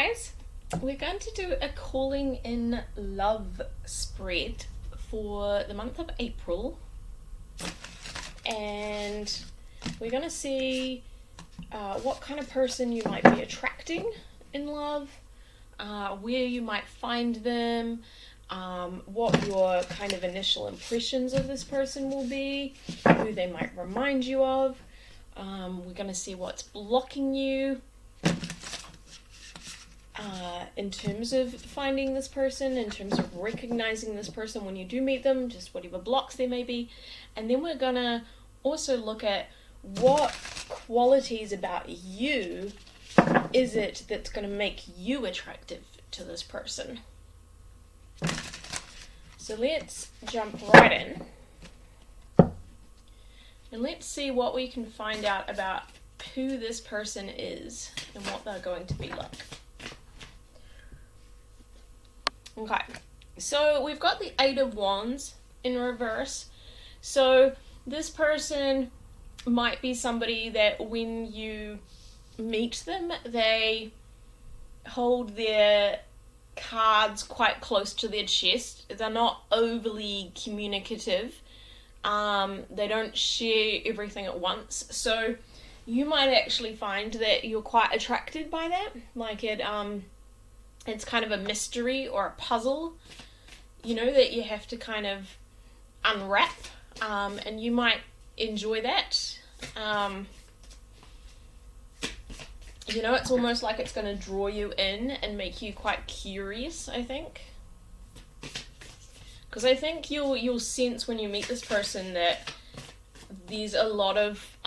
guys, we're going to do a calling in love spread for the month of April, and we're going to see what kind of person you might be attracting in love, where you might find them, what your kind of initial impressions of this person will be, who they might remind you of. We're going to see what's blocking you in terms of finding this person, in terms of recognizing this person when you do meet them, just whatever blocks there may be. And then we're going to also look at what qualities about you is it that's going to make you attractive to this person. So let's jump right in. And let's see what we can find out about who this person is and what they're going to be like. Okay, so we've got the Eight of Wands in reverse. So this person might be somebody that when you meet them, they hold their cards quite close to their chest. They're not overly communicative. They don't share everything at once. So you might actually find that you're quite attracted by that. Like it's kind of a mystery or a puzzle, that you have to kind of unwrap, and you might enjoy that. It's almost like it's going to draw you in and make you quite curious, I think. Because I think you'll sense when you meet this person that there's a lot of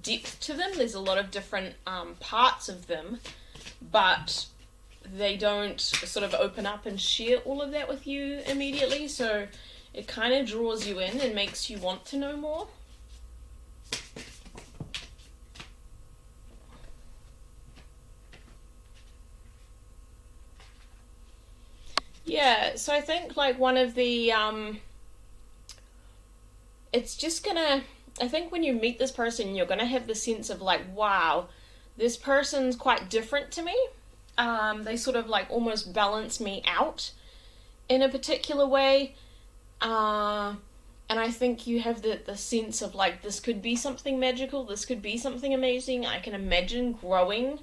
depth to them. There's a lot of different parts of them, but they don't sort of open up and share all of that with you immediately. So it kind of draws you in and makes you want to know more. Yeah, so I think like one of the, I think when you meet this person, you're gonna have the sense of like, wow, this person's quite different to me. They sort of like almost balance me out in a particular way. And I think you have the sense of like, this could be something magical, this could be something amazing. I can imagine growing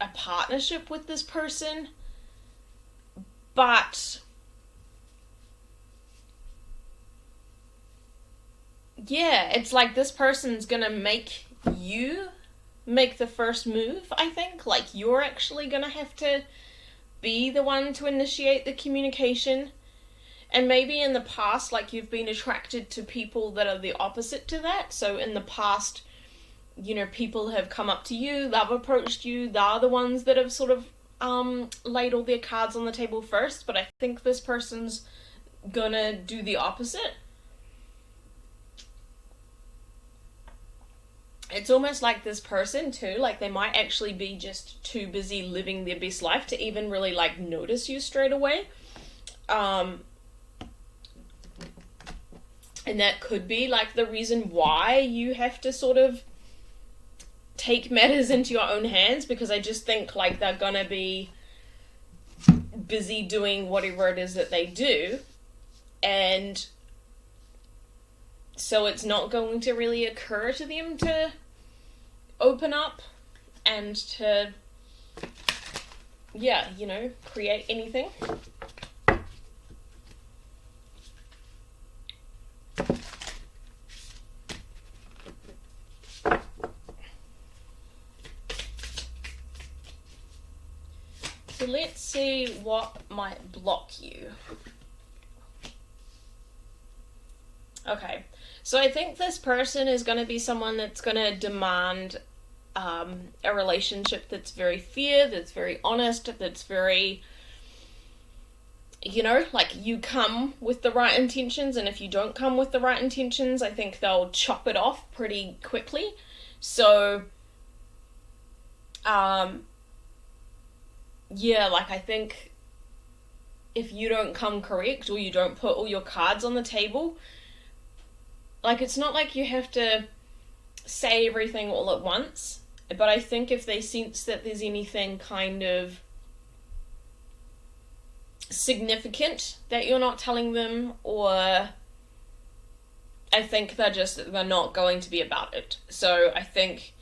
a partnership with this person. But yeah, it's like this person's gonna make you make the first move, I think. Like you're actually gonna have to be the one to initiate the communication. And maybe in the past, like you've been attracted to people that are the opposite to that. So in the past, people have come up to you, they've approached you, they're the ones that have sort of laid all their cards on the table first, but I think this person's gonna do the opposite. It's almost like this person too, like they might actually be just too busy living their best life to even really like notice you straight away. And that could be like the reason why you have to sort of take matters into your own hands, because I just think like they're gonna be busy doing whatever it is that they do, and so it's not going to really occur to them to open up and to create anything. So let's see what might block you. Okay, so I think this person is going to be someone that's going to demand a relationship that's very fair, that's very honest, that's very, like you come with the right intentions, and if you don't come with the right intentions, I think they'll chop it off pretty quickly. So, I think if you don't come correct or you don't put all your cards on the table, like it's not like you have to say everything all at once. But I think if they sense that there's anything kind of significant that you're not telling them, or I think they're not going to be about it. So I think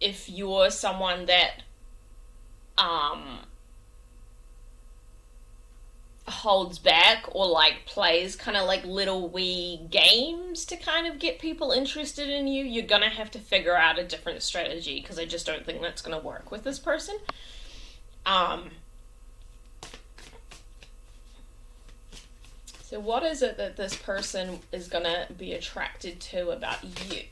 if you're someone that holds back or like plays kind of like little wee games to kind of get people interested in you, you're gonna have to figure out a different strategy, because I just don't think that's gonna work with this person. So what is it that this person is gonna be attracted to about you?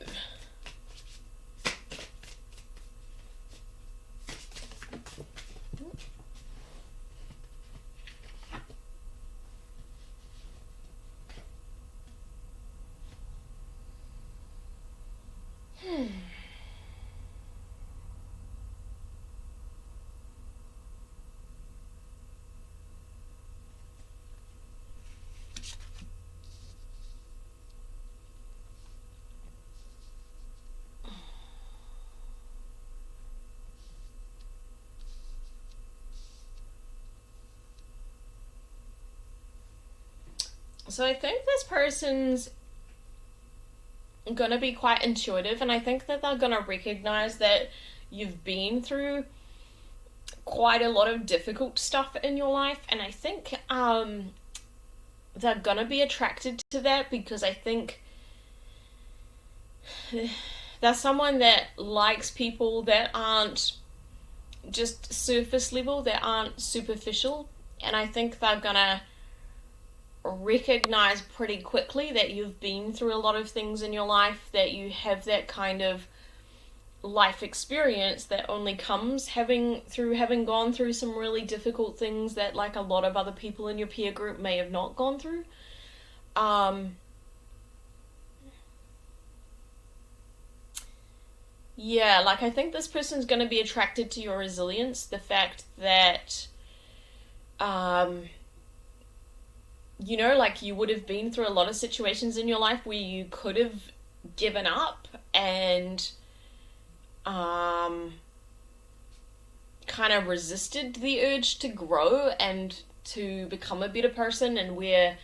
So I think this person's gonna be quite intuitive, and I think that they're gonna recognize that you've been through quite a lot of difficult stuff in your life, and I think they're gonna be attracted to that, because I think they're someone that likes people that aren't just surface level, that aren't superficial, and I think they're gonna recognize pretty quickly that you've been through a lot of things in your life, that you have that kind of life experience that only comes having gone through some really difficult things that like a lot of other people in your peer group may have not gone through. Yeah, like I think this person's going to be attracted to your resilience, the fact that um like you would have been through a lot of situations in your life where you could have given up and um, kind of resisted the urge to grow and to become a better person, and where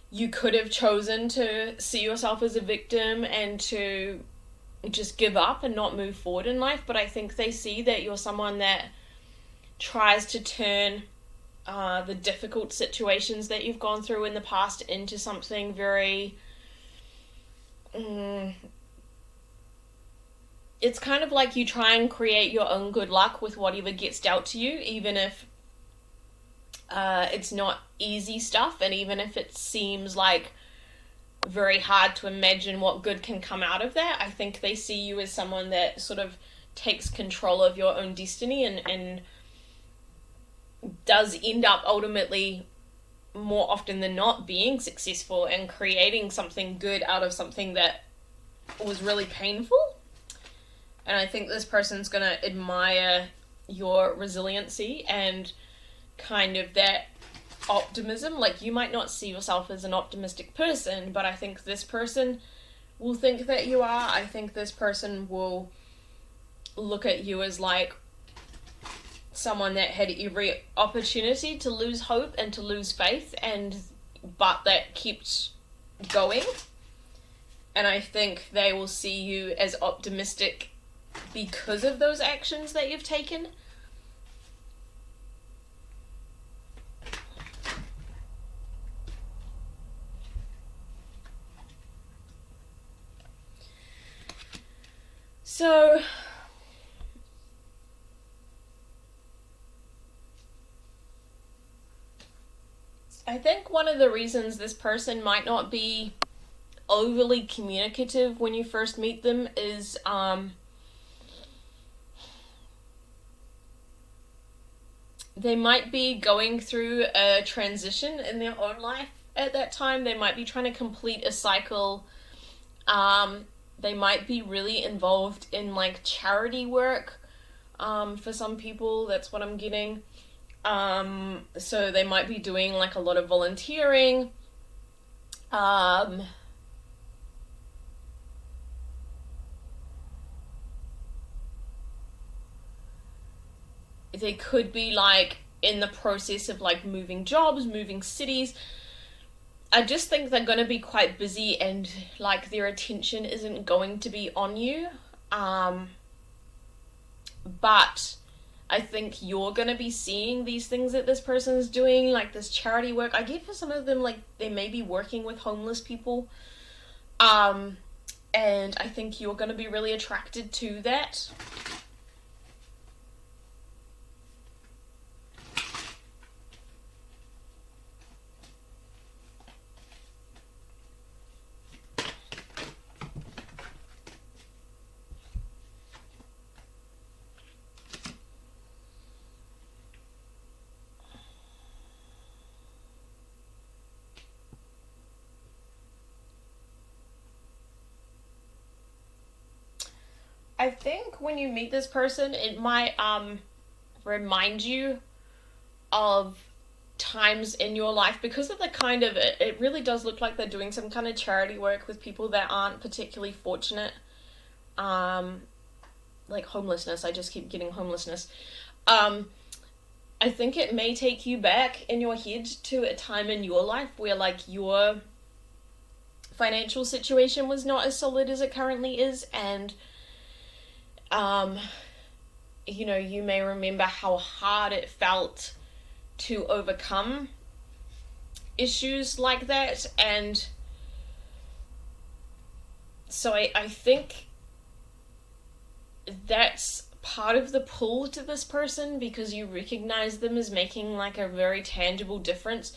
you could have chosen to see yourself as a victim and to just give up and not move forward in life. But I think they see that you're someone that tries to turn the difficult situations that you've gone through in the past into something very it's kind of like you try and create your own good luck with whatever gets dealt to you, even if it's not easy stuff, and even if it seems like very hard to imagine what good can come out of that. I think they see you as someone that sort of takes control of your own destiny, and does end up ultimately, more often than not, being successful and creating something good out of something that was really painful. And I think this person's going to admire your resiliency and kind of that optimism. Like, you might not see yourself as an optimistic person, but I think this person will think that you are. I think this person will look at you as like someone that had every opportunity to lose hope and to lose faith, but that kept going. And I think they will see you as optimistic because of those actions that you've taken. So I think one of the reasons this person might not be overly communicative when you first meet them is they might be going through a transition in their own life at that time. They might be trying to complete a cycle. They might be really involved in like charity work. For some people, that's what I'm getting. So they might be doing like a lot of volunteering. They could be like in the process of like moving jobs, moving cities. I just think they're going to be quite busy, and like their attention isn't going to be on you. Um, but I think you're going to be seeing these things that this person is doing, like this charity work. I get for some of them, like they may be working with homeless people. Um, and I think you're going to be really attracted to that. I think when you meet this person, it might remind you of times in your life, because of the kind of it really does look like they're doing some kind of charity work with people that aren't particularly fortunate. Um, like homelessness. I just keep getting homelessness. Um, I think it may take you back in your head to a time in your life where like your financial situation was not as solid as it currently is, and um you may remember how hard it felt to overcome issues like that. And so I think that's part of the pull to this person, because you recognize them as making like a very tangible difference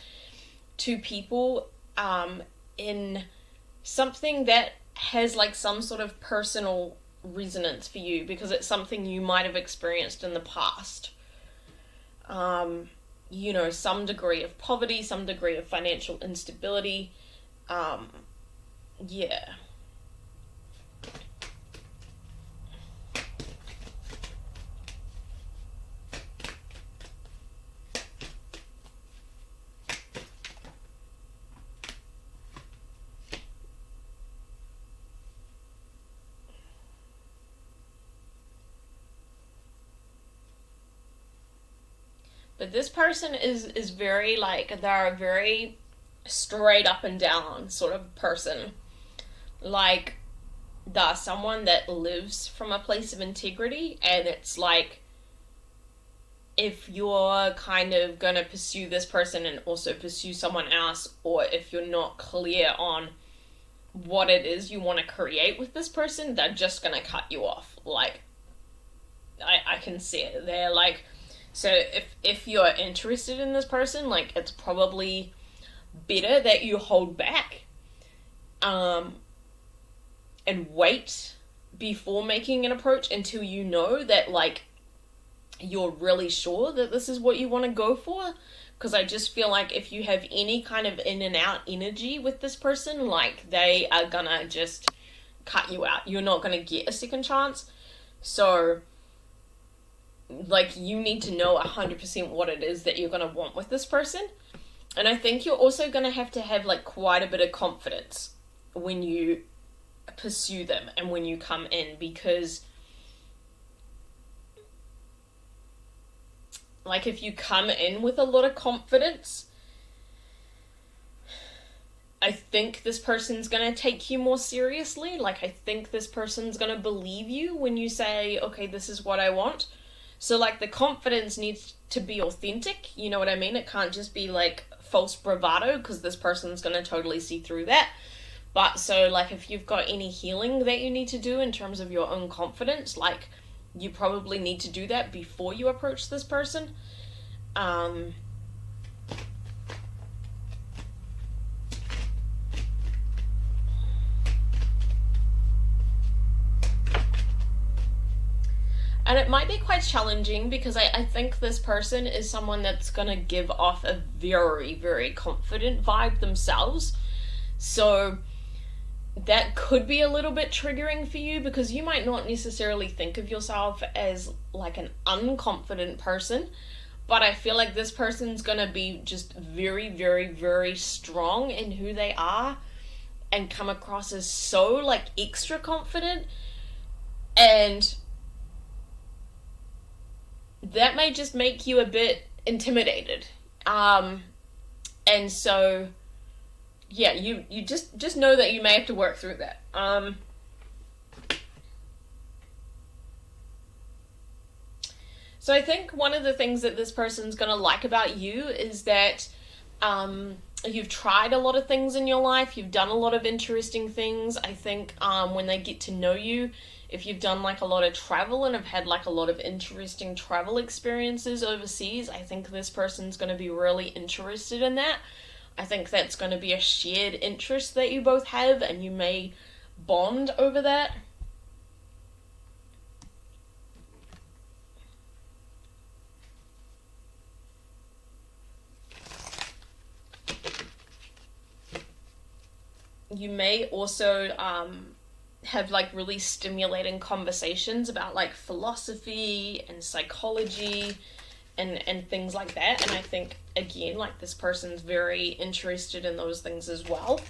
to people, in something that has like some sort of personal resonance for you, because it's something you might have experienced in the past. Some degree of poverty, some degree of financial instability. Um, yeah. But this person is very like, they're a very straight up and down sort of person. Like they're someone that lives from a place of integrity, and it's like if you're kind of gonna pursue this person and also pursue someone else, or if you're not clear on what it is you want to create with this person, they're just gonna cut you off. Like I can see it. They're like, so if you're interested in this person, like it's probably better that you hold back, um, and wait before making an approach until you know that like you're really sure that this is what you want to go for. Because I just feel like if you have any kind of in and out energy with this person, like they are gonna just cut you out. You're not gonna get a second chance. So like you need to know 100% what it is that you're gonna want with this person. And I think you're also gonna have to have like quite a bit of confidence when you pursue them and when you come in, because like if you come in with a lot of confidence, I think this person's gonna take you more seriously. Like I think this person's gonna believe you when you say, okay, this is what I want. So like the confidence needs to be authentic, you know what I mean? It can't just be like false bravado, because this person's gonna totally see through that. But so like if you've got any healing that you need to do in terms of your own confidence, like you probably need to do that before you approach this person. Um, and it might be quite challenging, because I think this person is someone that's going to give off a very, very confident vibe themselves. So that could be a little bit triggering for you, because you might not necessarily think of yourself as like an unconfident person. But I feel like this person's going to be just very, very, very strong in who they are and come across as so like extra confident. And that may just make you a bit intimidated. And so yeah, you just know that you may have to work through that. So I think one of the things that this person's gonna like about you is that you've tried a lot of things in your life. You've done a lot of interesting things. I think when they get to know you, if you've done like a lot of travel and have had like a lot of interesting travel experiences overseas, I think this person's going to be really interested in that. I think that's going to be a shared interest that you both have, and you may bond over that. You may also have like really stimulating conversations about like philosophy and psychology and things like that. And I think again, like, this person's very interested in those things as well.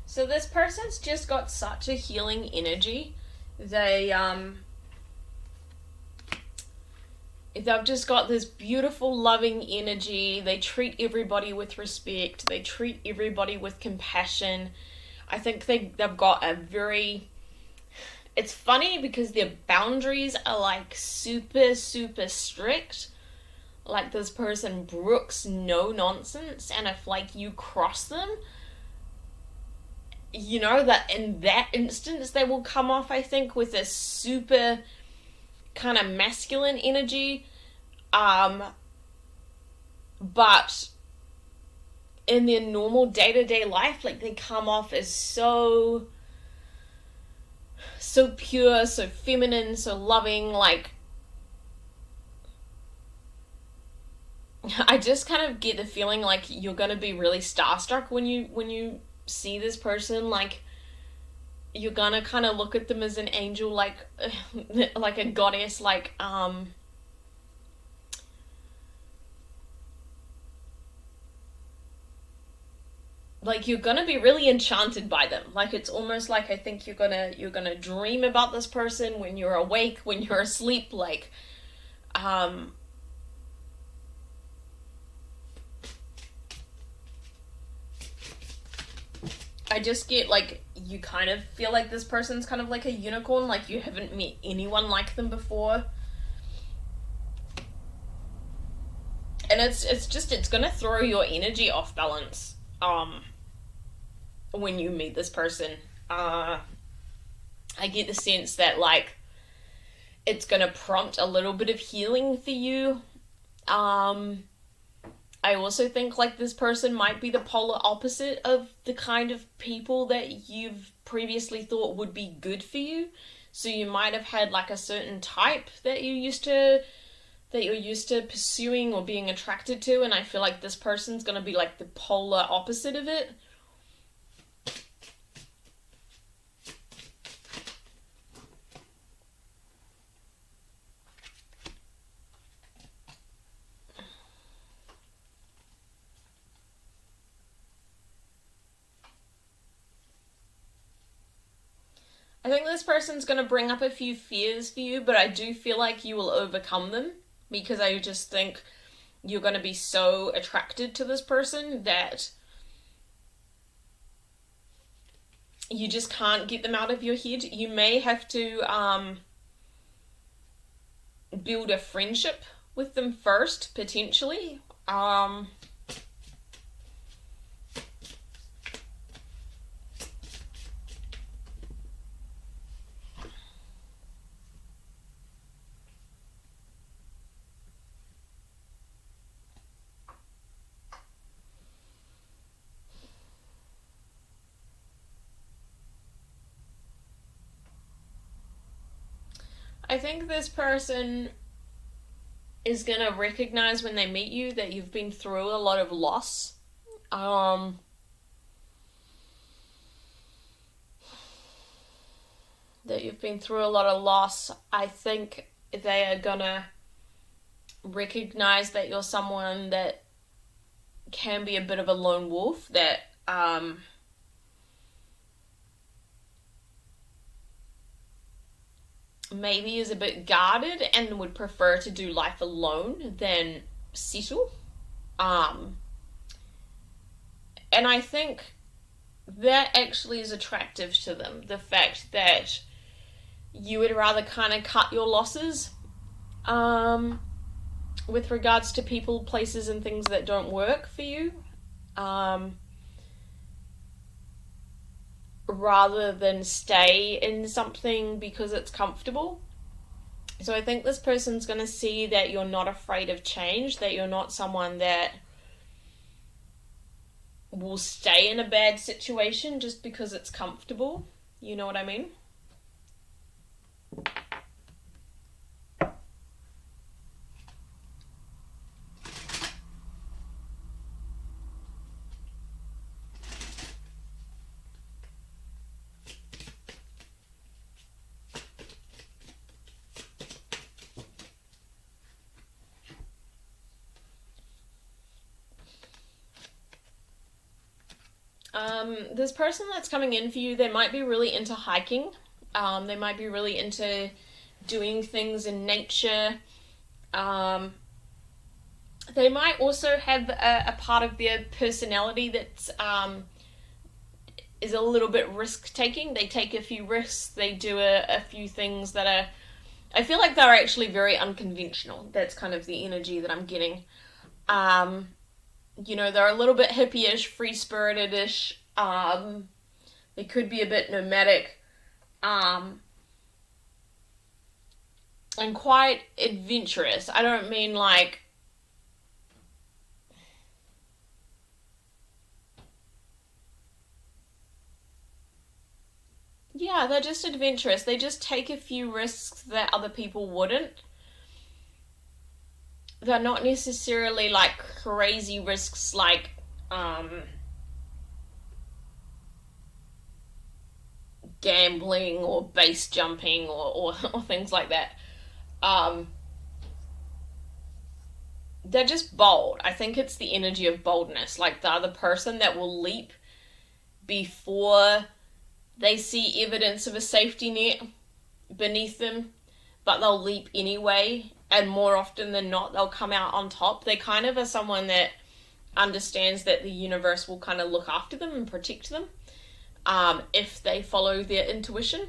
So this person's just got such a healing energy. They've just got this beautiful loving energy. They treat everybody with respect. They treat everybody with compassion. I think they've got a very, it's funny because their boundaries are like super super strict. Like, this person brooks no nonsense, and if like you cross them, you know that in that instance they will come off, I think, with a super kind of masculine energy. But in their normal day-to-day life, like, they come off as so pure, so feminine, so loving. Like, I just kind of get the feeling like you're gonna be really starstruck when you see this person. Like, you're gonna kind of look at them as an angel, like like a goddess, like you're gonna be really enchanted by them. Like, it's almost like, I think you're gonna dream about this person when you're awake, when you're asleep. Like, I just get like, you kind of feel like this person's kind of like a unicorn, like you haven't met anyone like them before. And it's gonna throw your energy off balance when you meet this person. I get the sense that, like, it's gonna prompt a little bit of healing for you. Um I also think like this person might be the polar opposite of the kind of people that you've previously thought would be good for you. So you might have had like a certain type that you're used to pursuing or being attracted to, and I feel like this person's gonna be like the polar opposite of it. I think this person's going to bring up a few fears for you, but I do feel like you will overcome them, because I just think you're going to be so attracted to this person that you just can't get them out of your head. You may have to build a friendship with them first, potentially. I think this person is going to recognize when they meet you that you've been through a lot of loss. Um, that you've been through a lot of loss. I think they are gonna recognize that you're someone that can be a bit of a lone wolf, that maybe is a bit guarded and would prefer to do life alone than settle. Um, and I think that actually is attractive to them. The fact that you would rather kind of cut your losses with regards to people, places, and things that don't work for you, rather than stay in something because it's comfortable. So I think this person's going to see that you're not afraid of change, that you're not someone that will stay in a bad situation just because it's comfortable. You know what I mean? This person that's coming in for you, they might be really into hiking. They might be really into doing things in nature. They might also have a part of their personality that's is a little bit risk taking. They take a few risks. They do a few things that are. I feel like they're actually very unconventional. That's kind of the energy that I'm getting. They're a little bit hippie-ish, free-spirited-ish. They could be a bit nomadic. And quite adventurous. I don't mean like... Yeah, they're just adventurous. They just take a few risks that other people wouldn't. They're not necessarily like crazy risks like gambling or base jumping or things like that. They're just bold. I think it's the energy of boldness. Like they're the person that will leap before they see evidence of a safety net beneath them, but they'll leap anyway, and more often than not, they'll come out on top. They kind of are someone that understands that the universe will kind of look after them and protect them if they follow their intuition.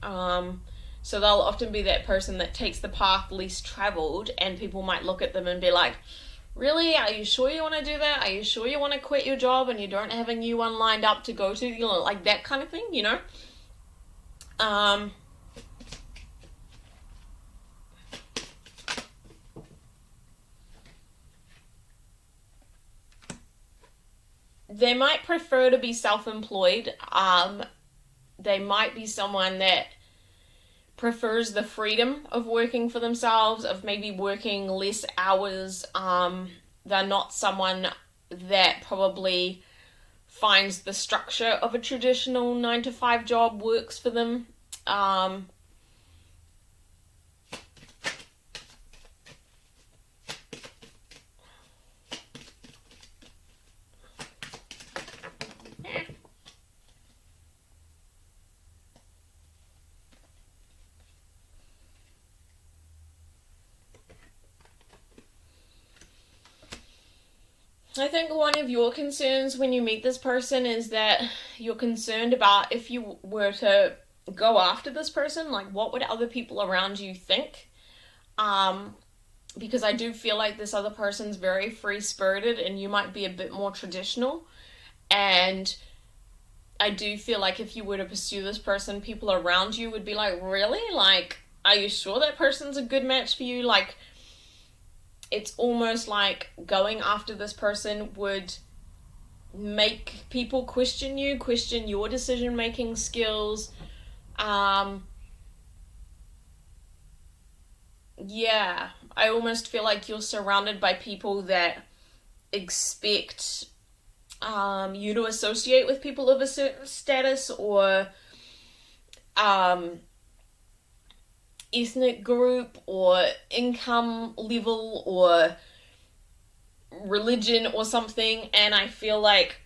So they'll often be that person that takes the path least traveled, and people might look at them and be like, really? Are you sure you want to do that? Are you sure you want to quit your job and you don't have a new one lined up to go to? Like that kind of thing, They might prefer to be self-employed. They might be someone that prefers the freedom of working for themselves, of maybe working less hours. They're not someone that probably finds the structure of a traditional 9-to-5 job works for them. I think one of your concerns when you meet this person is that you're concerned about if you were to go after this person, like what would other people around you think? Because I do feel like this other person's very free-spirited and you might be a bit more traditional. And I do feel like if you were to pursue this person, people around you would be like, really? Like, are you sure that person's a good match for you? Like, it's almost like going after this person would make people question you, question your decision-making skills. Yeah, I almost feel like you're surrounded by people that expect you to associate with people of a certain status, or ethnic group or income level or religion or something, and I feel like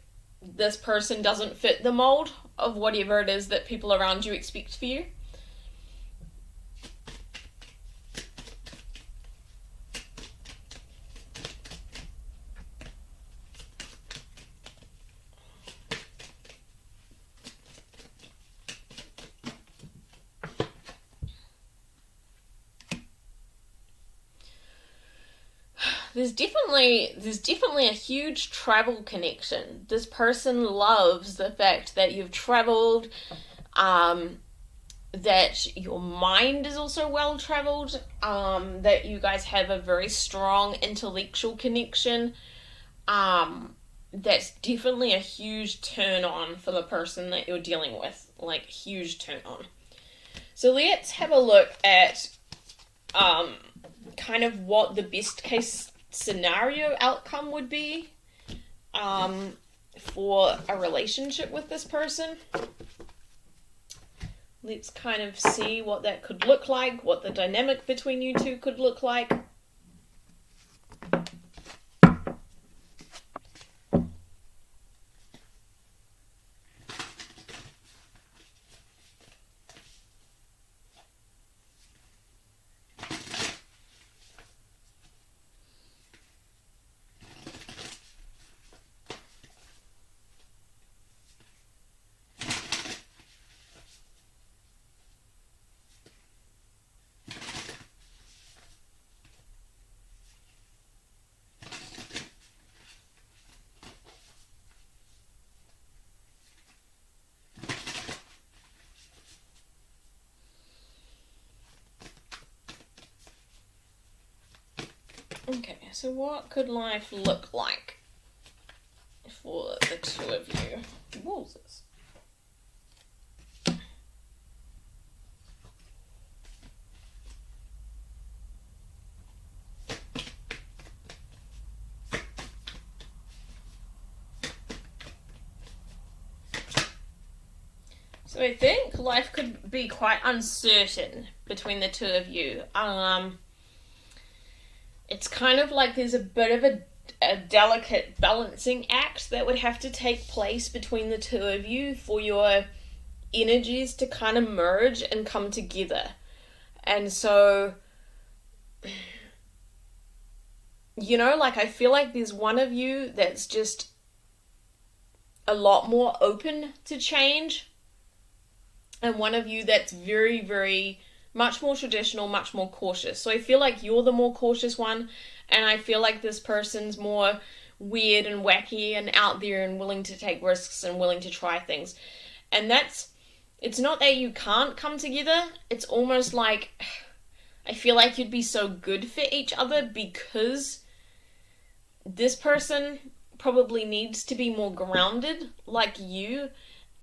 this person doesn't fit the mold of whatever it is that people around you expect for you. There's definitely a huge travel connection. This person loves the fact that you've traveled, that your mind is also well traveled, that you guys have a very strong intellectual connection. That's definitely a huge turn on for the person that you're dealing with. Like, huge turn on. So let's have a look at kind of what the best case scenario outcome would be for a relationship with this person. Let's kind of see what that could look like, what the dynamic between you two could look like. Okay, so what could life look like for the two of you? What was this? So I think life could be quite uncertain between the two of you. It's kind of like there's a bit of a delicate balancing act that would have to take place between the two of you for your energies to kind of merge and come together. And so, you know, like, I feel like there's one of you that's just a lot more open to change, and one of you that's very, very much more traditional, much more cautious. So I feel like you're the more cautious one, and I feel like this person's more weird and wacky and out there and willing to take risks and willing to try things. And it's not that you can't come together, it's almost like I feel like you'd be so good for each other because this person probably needs to be more grounded like you,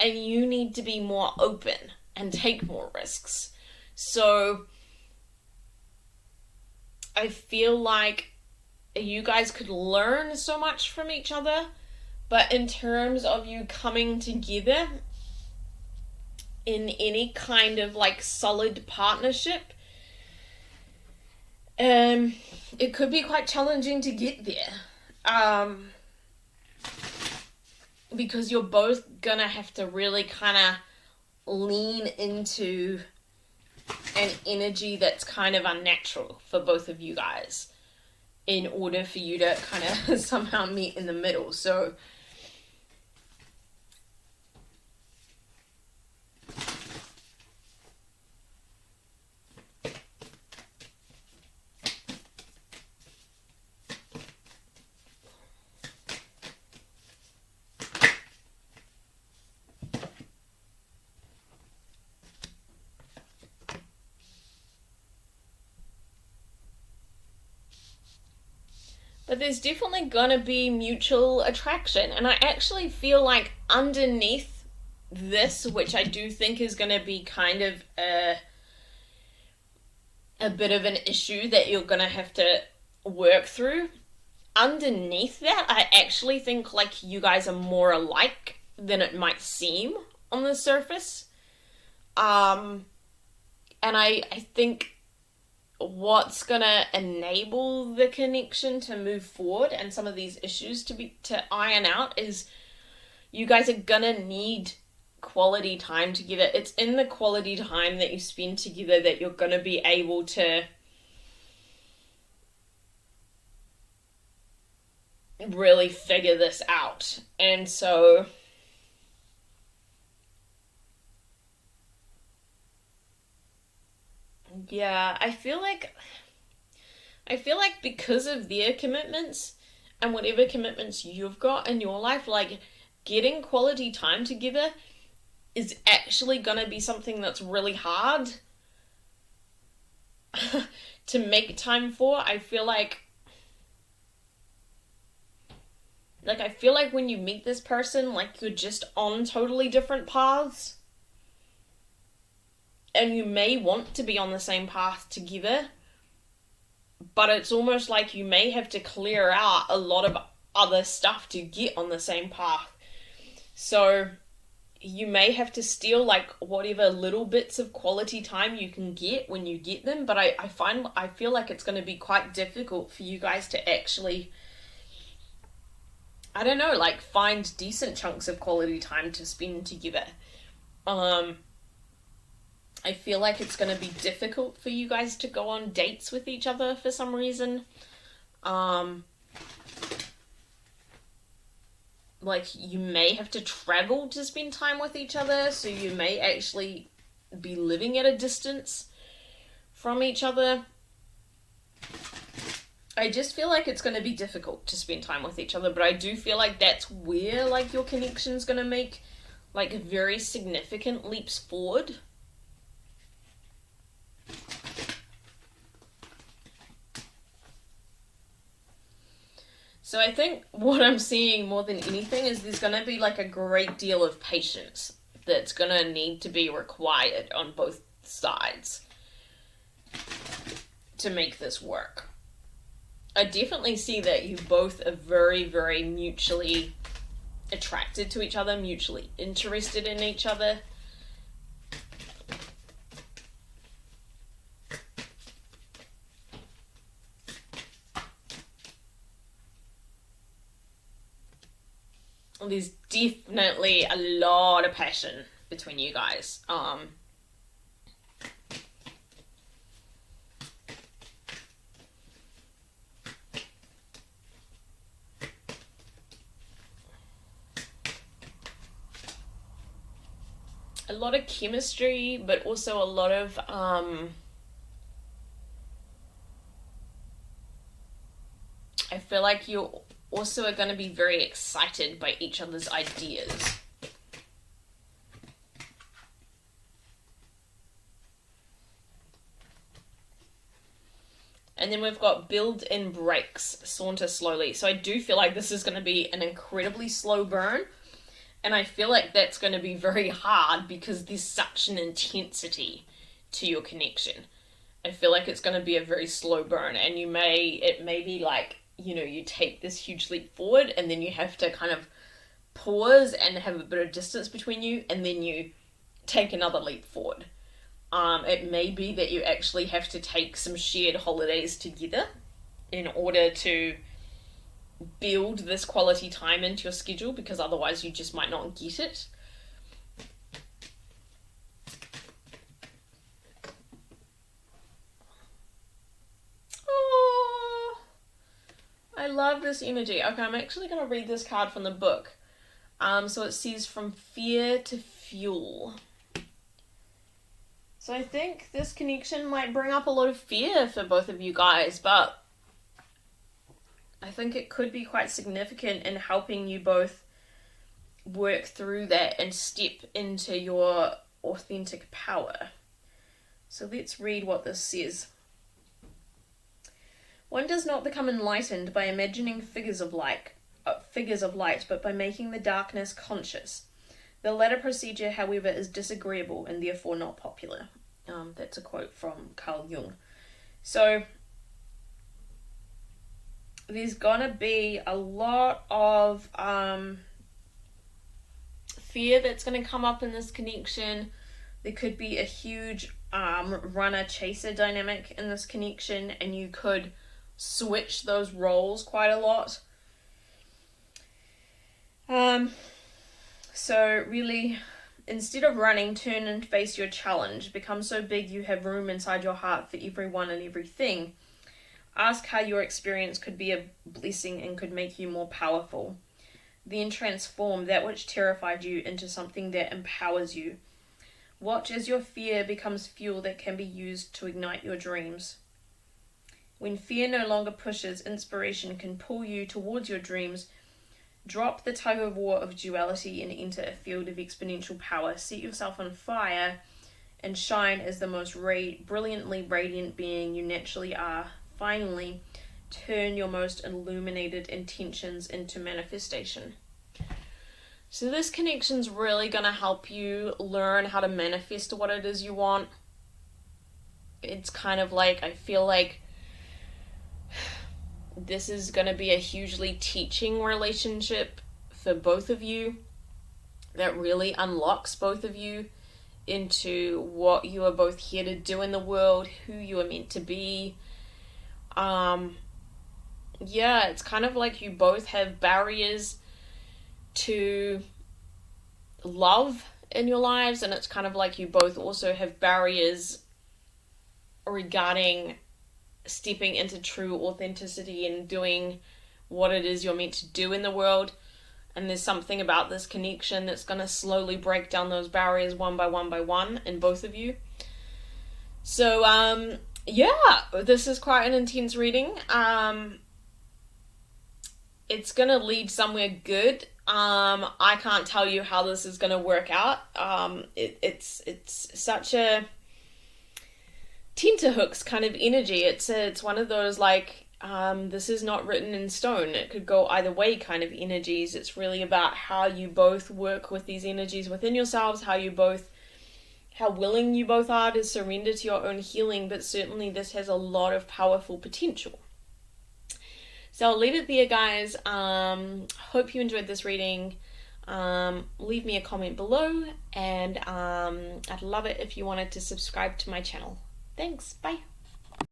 and you need to be more open and take more risks. So I feel like you guys could learn so much from each other, but in terms of you coming together in any kind of like solid partnership, it could be quite challenging to get there. Because you're both gonna have to really kind of lean into an energy that's kind of unnatural for both of you guys in order for you to kind of somehow meet in the middle. So but there's definitely gonna be mutual attraction, and I actually feel like underneath this, which I do think is gonna be kind of a bit of an issue that you're gonna have to work through, underneath that, I actually think like you guys are more alike than it might seem on the surface. And I think what's gonna enable the connection to move forward and some of these issues to iron out is you guys are gonna need quality time together. It's in the quality time that you spend together that you're gonna be able to really figure this out. And so yeah, I feel like because of their commitments and whatever commitments you've got in your life, like getting quality time together is actually going to be something that's really hard to make time for. I feel like when you meet this person, like you're just on totally different paths and you may want to be on the same path together, but it's almost like you may have to clear out a lot of other stuff to get on the same path. So you may have to steal like whatever little bits of quality time you can get when you get them, but I feel like it's going to be quite difficult for you guys to actually, I don't know, like find decent chunks of quality time to spend together. I feel like it's going to be difficult for you guys to go on dates with each other for some reason. Like you may have to travel to spend time with each other, so you may actually be living at a distance from each other. I just feel like it's going to be difficult to spend time with each other, but I do feel like that's where like your connection's going to make like very significant leaps forward. So I think what I'm seeing more than anything is there's going to be like a great deal of patience that's going to need to be required on both sides to make this work. I definitely see that you both are very, very mutually attracted to each other, mutually interested in each other. There's definitely a lot of passion between you guys. A lot of chemistry, but also a lot of I feel like you also are going to be very excited by each other's ideas. And then we've got build in breaks, saunter slowly. So I do feel like this is going to be an incredibly slow burn. And I feel like that's going to be very hard because there's such an intensity to your connection. I feel like it's going to be a very slow burn, and it may be like, you know, you take this huge leap forward and then you have to kind of pause and have a bit of distance between you, and then you take another leap forward. It may be that you actually have to take some shared holidays together in order to build this quality time into your schedule, because otherwise you just might not get it. Oh, I love this energy. Okay, I'm actually going to read this card from the book. So it says from fear to fuel. So I think this connection might bring up a lot of fear for both of you guys, but I think it could be quite significant in helping you both work through that and step into your authentic power. So let's read what this says. One does not become enlightened by imagining figures of light, but by making the darkness conscious. The latter procedure, however, is disagreeable and therefore not popular. That's a quote from Carl Jung. So there's gonna be a lot of fear that's gonna come up in this connection. There could be a huge runner-chaser dynamic in this connection, and you could switch those roles quite a lot. So really, instead of running, turn and face your challenge. Become so big you have room inside your heart for everyone and everything. Ask how your experience could be a blessing and could make you more powerful. Then transform that which terrified you into something that empowers you. Watch as your fear becomes fuel that can be used to ignite your dreams. When fear no longer pushes, inspiration can pull you towards your dreams. Drop the tug of war of duality and enter a field of exponential power. Set yourself on fire and shine as the most brilliantly radiant being you naturally are. Finally, turn your most illuminated intentions into manifestation. So this connection's really going to help you learn how to manifest what it is you want. It's kind of like, I feel like this is going to be a hugely teaching relationship for both of you that really unlocks both of you into what you are both here to do in the world, who you are meant to be. It's kind of like you both have barriers to love in your lives, and it's kind of like you both also have barriers regarding stepping into true authenticity and doing what it is you're meant to do in the world. And there's something about this connection that's going to slowly break down those barriers one by one in both of you. So this is quite an intense reading. It's going to lead somewhere good. I can't tell you how this is going to work out. It's such a tenterhooks kind of energy. It's one of those like, this is not written in stone. It could go either way kind of energies. It's really about how you both work with these energies within yourselves, how willing you both are to surrender to your own healing, but certainly this has a lot of powerful potential. So I'll leave it there, guys. Hope you enjoyed this reading. Leave me a comment below, and I'd love it if you wanted to subscribe to my channel. Thanks, bye.